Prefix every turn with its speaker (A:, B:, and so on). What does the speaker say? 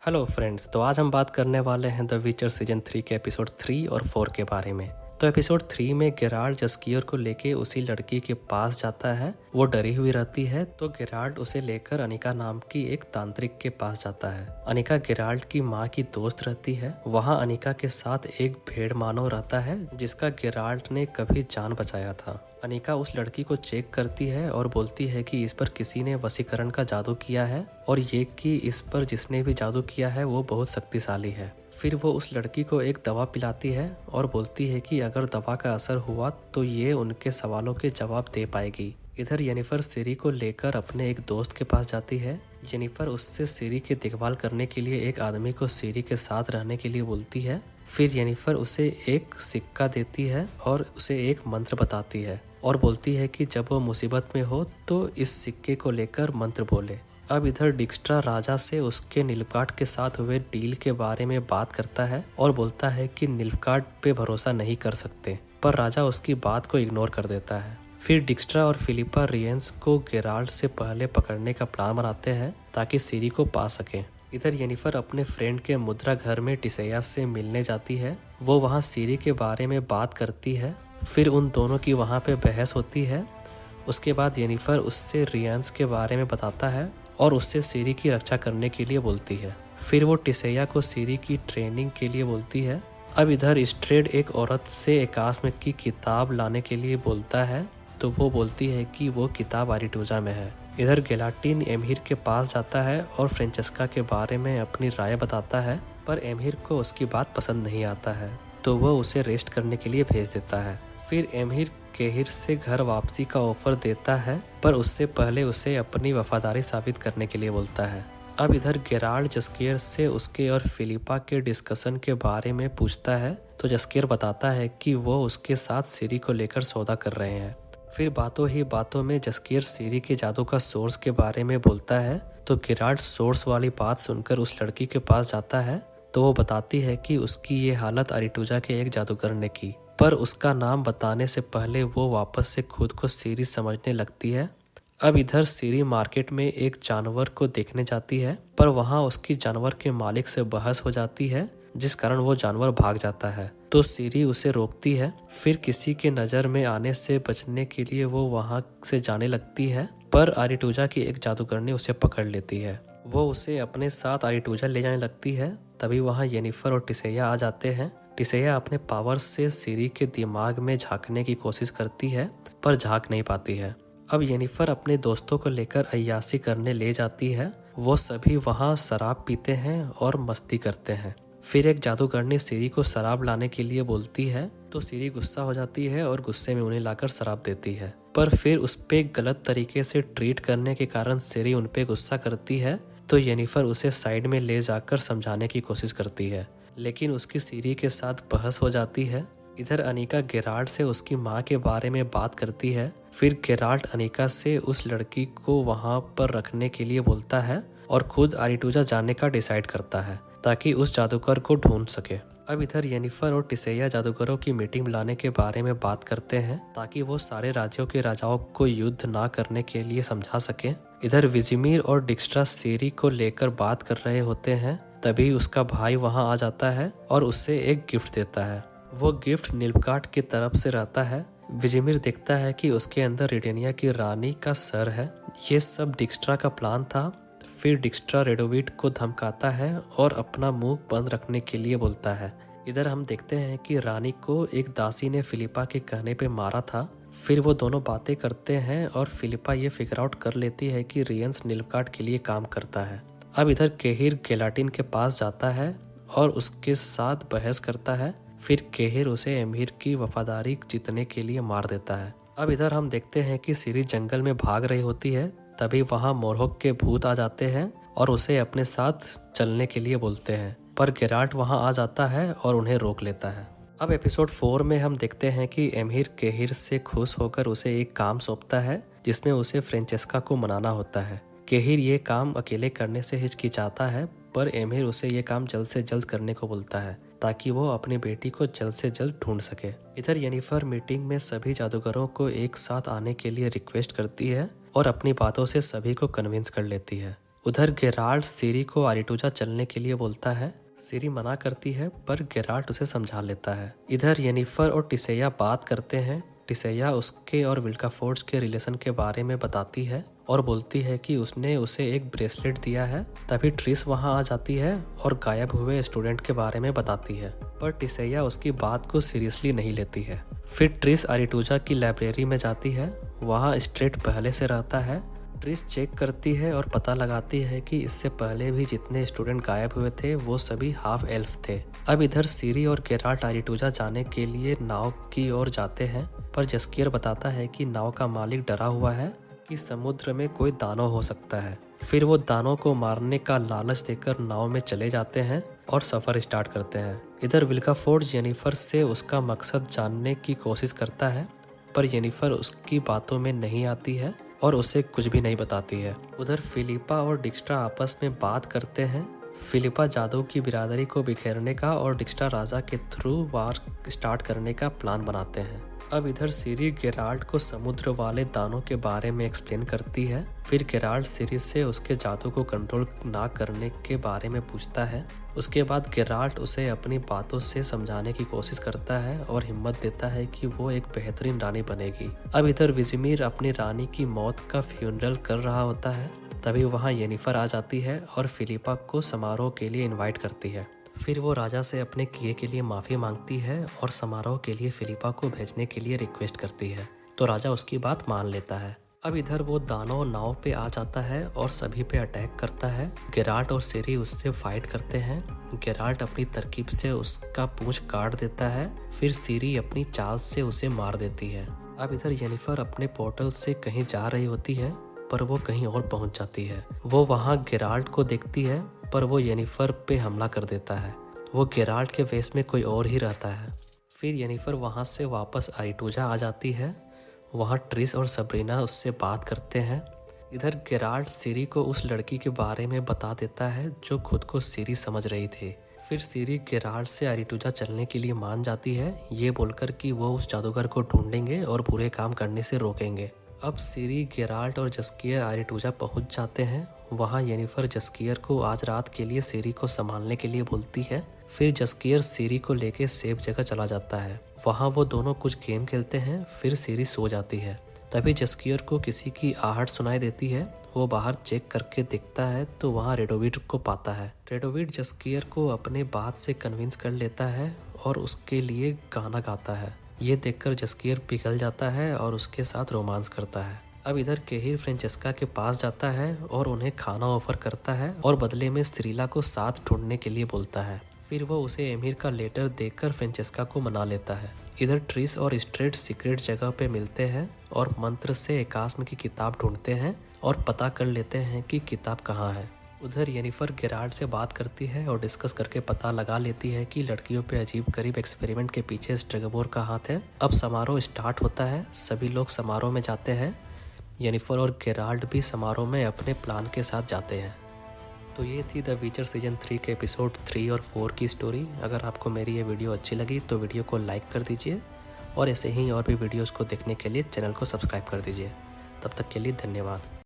A: Hello friends, तो आज हम बात करने वाले हैं द विचर सीजन 3 के एपिसोड 3 और 4 के बारे में। तो एपिसोड 3 में गेराल्ड जस्कियर को लेके उसी लड़की के पास जाता है। वो डरी हुई रहती है तो गेराल्ड उसे लेकर अनिका नाम की एक तांत्रिक के पास जाता है। अनिका गेराल्ड की माँ की दोस्त रहती है। वहाँ अनिका के साथ एक भेड़ मानव रहता है जिसका गेराल्ड ने कभी जान बचाया था। अनिका उस लड़की को चेक करती है और बोलती है कि इस पर किसी ने वशीकरण का जादू किया है और ये कि इस पर जिसने भी जादू किया है वो बहुत शक्तिशाली है। फिर वो उस लड़की को एक दवा पिलाती है और बोलती है कि अगर दवा का असर हुआ तो ये उनके सवालों के जवाब दे पाएगी। इधर जेनिफर सिरी को लेकर अपने एक दोस्त के पास जाती है। जेनिफर उससे सिरी की देखभाल करने के लिए एक आदमी को सिरी के साथ रहने के लिए बोलती है। फिर जेनिफर उसे एक सिक्का देती है और उसे एक मंत्र बताती है और बोलती है कि जब वो मुसीबत में हो तो इस सिक्के को लेकर मंत्र बोले। अब इधर डिक्स्ट्रा राजा से उसके निल्फगार्ड के साथ हुए डील के बारे में बात करता है और बोलता है कि निल्फगार्ड पे भरोसा नहीं कर सकते, पर राजा उसकी बात को इग्नोर कर देता है। फिर डिक्स्ट्रा और फिलिपा रियंस को गेराल्ड से पहले पकड़ने का प्लान बनाते हैं ताकि सिरी को पा सके। इधर जेनिफर अपने फ्रेंड के मुद्रा घर में टिसैया से मिलने जाती है। वो वहाँ सिरी के बारे में बात करती है। फिर उन दोनों की वहाँ पे बहस होती है। उसके बाद जेनिफर उससे रियंस के बारे में बताता है और उससे सिरी की रक्षा करने के लिए बोलती है। फिर वो टिसैया को सिरी की ट्रेनिंग के लिए बोलती है। अब इधर स्ट्रेड एक औरत से एकास्म की किताब लाने के लिए बोलता है तो वो बोलती है कि वो किताब आरिटूजा में है। इधर गेलाटिन एमहिर के पास जाता है और फ्रेंचेस्का के बारे में अपनी राय बताता है, पर एमहिर को उसकी बात पसंद नहीं आता है तो वह उसे रेस्ट करने के लिए भेज देता है। फिर एमहिर केहिर से घर वापसी का ऑफर देता है, पर उससे पहले उसे अपनी वफादारी साबित करने के लिए बोलता है। अब इधर गेराल्ड जस्कियर से उसके और फिलिपा के डिस्कशन के बारे में पूछता है तो जस्कियर बताता है कि वो उसके साथ सिरी को लेकर सौदा कर रहे हैं। फिर बातों ही बातों में जस्कियर सिरी के जादू का सोर्स के बारे में बोलता है तो गेराल्ड सोर्स वाली बात सुनकर उस लड़की के पास जाता है तो वो बताती है कि उसकी ये हालत आरिटूजा के एक जादूगर ने की, पर उसका नाम बताने से पहले वो वापस से खुद को सिरी समझने लगती है। अब इधर सिरी मार्केट में एक जानवर को देखने जाती है, पर वहाँ उसकी जानवर के मालिक से बहस हो जाती है जिस कारण वो जानवर भाग जाता है तो सिरी उसे रोकती है। फिर किसी के नज़र में आने से बचने के लिए वो वहाँ से जाने लगती है, पर आरिटूजा की एक जादूगरनी उसे पकड़ लेती है। वो उसे अपने साथ आरिटूजा ले जाने लगती है। तभी वहाँ जेनिफर और टिसैया आ जाते हैं। टिसैया अपने पावर से सिरी के दिमाग में झांकने की कोशिश करती है, पर झांक नहीं पाती है। अब जेनिफर अपने दोस्तों को लेकर अय्याशी करने ले जाती है। वो सभी वहाँ शराब पीते हैं और मस्ती करते हैं। फिर एक जादूगरनी सिरी को शराब लाने के लिए बोलती है तो सिरी गुस्सा हो जाती है और गुस्से में उन्हें लाकर शराब देती है, पर फिर उस पे गलत तरीके से ट्रीट करने के कारण सिरी उन पे गुस्सा करती है तो जेनिफर उसे साइड में ले जाकर समझाने की कोशिश करती है, लेकिन उसकी सिरी के साथ बहस हो जाती है। इधर अनिका गेराल्ड से उसकी माँ के बारे में बात करती है। फिर गेराल्ड अनिका से उस लड़की को वहाँ पर रखने के लिए बोलता है और खुद आरिटूजा जाने का डिसाइड करता है ताकि उस जादूगर को ढूंढ सके। अब इधर जेनिफर और टिसैया जादूगरों की मीटिंग बुलाने के बारे में बात करते हैं ताकि वो सारे राज्यों के राजाओं को युद्ध ना करने के लिए समझा सके। इधर विजिमीर और डिक्स्ट्रा सिरी को लेकर बात कर रहे होते हैं, तभी उसका भाई वहाँ आ जाता है और उससे एक गिफ्ट देता है। वो गिफ्ट निल्फगार्ड की तरफ से रहता है। विजिमीर देखता है कि उसके अंदर रिडेनिया की रानी का सर है। ये सब डिक्स्ट्रा का प्लान था। फिर डिक्स्ट्रा रेडोविट को धमकाता है और अपना मुंह बंद रखने के लिए बोलता है। इधर हम देखते हैं कि रानी को एक दासी ने फिलिपा के कहने पे मारा था। फिर वो दोनों बातें करते हैं और फिलिपा ये फिगर आउट कर लेती है कि रियंस निल्फगार्ड के लिए काम करता है। अब इधर केहिर गेलाटिन के पास जाता है और उसके साथ बहस करता है। फिर केहिर उसे एमहिर की वफादारी जीतने के लिए मार देता है। अब इधर हम देखते हैं कि सिरी जंगल में भाग रही होती है, तभी वहाँ मोरहोक के भूत आ जाते हैं और उसे अपने साथ चलने के लिए बोलते हैं, पर गेराल्ड वहाँ आ जाता है और उन्हें रोक लेता है। अब एपिसोड 4 में हम देखते हैं कि एमहिर केहिर से खुश होकर उसे एक काम सौंपता है जिसमें उसे फ्रेंचेस्का को मनाना होता है। केहिर ये काम अकेले करने से हिचकिचाता है, पर एमहिर उसे ये काम जल्द से जल्द करने को बोलता है ताकि वो अपनी बेटी को जल्द से जल्द ढूंढ सके। इधर जेनिफर मीटिंग में सभी जादूगरों को एक साथ आने के लिए रिक्वेस्ट करती है और अपनी बातों से सभी को कन्विंस कर लेती है। उधर गेराल्ट सिरी को आरिटूजा चलने के लिए बोलता है। सिरी मना करती है पर गेराल्ट उसे समझा लेता है। इधर येनिफर और टिसैया बात करते हैं। टिसैया उसके और विल्काफोर्ड्स के रिलेशन के बारे में बताती है और बोलती है कि उसने उसे एक ब्रेसलेट दिया है। तभी ट्रिस वहां आ जाती है और गायब हुए स्टूडेंट के बारे में बताती है, पर टिसैया उसकी बात को सीरियसली नहीं लेती है। फिर ट्रिस आरिटूजा की लाइब्रेरी में जाती है। वहाँ स्ट्रेट पहले से रहता है। ट्रिस चेक करती है और पता लगाती है कि इससे पहले भी जितने स्टूडेंट गायब हुए थे वो सभी हाफ एल्फ थे। अब इधर सिरी और गेराल्ट आरिटूजा जाने के लिए नाव की ओर जाते हैं, पर जस्कियर बताता है कि नाव का मालिक डरा हुआ है कि समुद्र में कोई दानव हो सकता है। फिर वो दानव को मारने का लालच देकर नाव में चले जाते हैं और सफर स्टार्ट करते हैं। इधर विल्काफोर्ड्स येनिफर से उसका मकसद जानने की कोशिश करता है, पर येनिफर उसकी बातों में नहीं आती है और उसे कुछ भी नहीं बताती है। उधर फिलिपा और डिक्स्ट्रा आपस में बात करते हैं। फिलिपा जादू की बिरादरी को बिखेरने का और डिक्स्ट्रा राजा के थ्रू वार स्टार्ट करने का प्लान बनाते हैं। अब इधर सिरी गेराल्ट को समुद्र वाले दानों के बारे में एक्सप्लेन करती है। फिर गेराल्ट सिरी से उसके जादू को कंट्रोल ना करने के बारे में पूछता है। उसके बाद गेराल्ट उसे अपनी बातों से समझाने की कोशिश करता है और हिम्मत देता है कि वो एक बेहतरीन रानी बनेगी। अब इधर विजिमिर अपनी रानी की मौत का फ्यूनरल कर रहा होता है। तभी वहाँ येनिफर आ जाती है और फिलिपा को समारोह के लिए इन्वाइट करती है। फिर वो राजा से अपने किए के लिए माफ़ी मांगती है और समारोह के लिए फिलिपा को भेजने के लिए रिक्वेस्ट करती है, तो राजा उसकी बात मान लेता है। अब इधर वो दानव नाव पे आ जाता है और सभी पे अटैक करता है। गेराल्ट और सिरी उससे फाइट करते हैं। गेराल्ट अपनी तरकीब से उसका पूंछ काट देता है। फिर सिरी अपनी चाल से उसे मार देती है। अब इधर येनिफर अपने पोर्टल से कहीं जा रही होती है, पर वो कहीं और पहुंच जाती है। वो वहाँ गेराल्ट को देखती है, पर वो येनिफर पे हमला कर देता है। वो गेराल्ट के वेश में कोई और ही रहता है। फिर येनिफर वहाँ से वापस आरिटूजा आ जाती है। वहाँ ट्रिस और सबरीना उससे बात करते हैं। इधर गेराल्ट सिरी को उस लड़की के बारे में बता देता है जो खुद को सिरी समझ रही थी। फिर सिरी गेराल्ट से आरिटूजा चलने के लिए मान जाती है, ये बोलकर कि वो उस जादूगर को ढूंढेंगे और बुरे काम करने से रोकेंगे। अब सिरी गेराल्ट और जस्कियर आरिटूजा पहुंच जाते हैं। वहाँ येनिफर जस्कियर को आज रात के लिए सिरी को संभालने के लिए बोलती है। फिर जस्कियर सिरी को लेके सेफ जगह चला जाता है। वहाँ वो दोनों कुछ गेम खेलते हैं। फिर सिरी सो जाती है। तभी जस्कियर को किसी की आहट सुनाई देती है। वो बाहर चेक करके देखता है तो वहाँ रेडोविड को पाता है। रेडोविड जस्कियर को अपने बात से कन्विंस कर लेता है और उसके लिए गाना गाता है। ये देखकर जस्कियर पिघल जाता है और उसके साथ रोमांस करता है। अब इधर केहिर फ्रेंचेस्का के पास जाता है और उन्हें खाना ऑफर करता है और बदले में सिरिला को साथ ढूंढने के लिए बोलता है। फिर वो उसे एमिर का लेटर देकर फ्रेंचेस्का को मना लेता है। इधर ट्रिस और स्ट्रेट सीक्रेट जगह पे मिलते हैं और मंत्र से एकास्म की किताब ढूंढते हैं और पता कर लेते हैं कि किताब कहाँ है। उधर येनिफर गेराल्ट से बात करती है और डिस्कस करके पता लगा लेती है कि लड़कियों पे अजीब गरीब एक्सपेरिमेंट के पीछे स्ट्रेगोर का हाथ है। अब समारोह स्टार्ट होता है। सभी लोग समारोह में जाते हैं। येनिफर और गेराल्ट भी समारोह में अपने प्लान के साथ जाते हैं। तो ये थी द विचर सीजन 3 के एपिसोड 3 और 4 की स्टोरी। अगर आपको मेरी ये वीडियो अच्छी लगी तो वीडियो को लाइक कर दीजिए और ऐसे ही और भी वीडियोस को देखने के लिए चैनल को सब्सक्राइब कर दीजिए। तब तक के लिए धन्यवाद।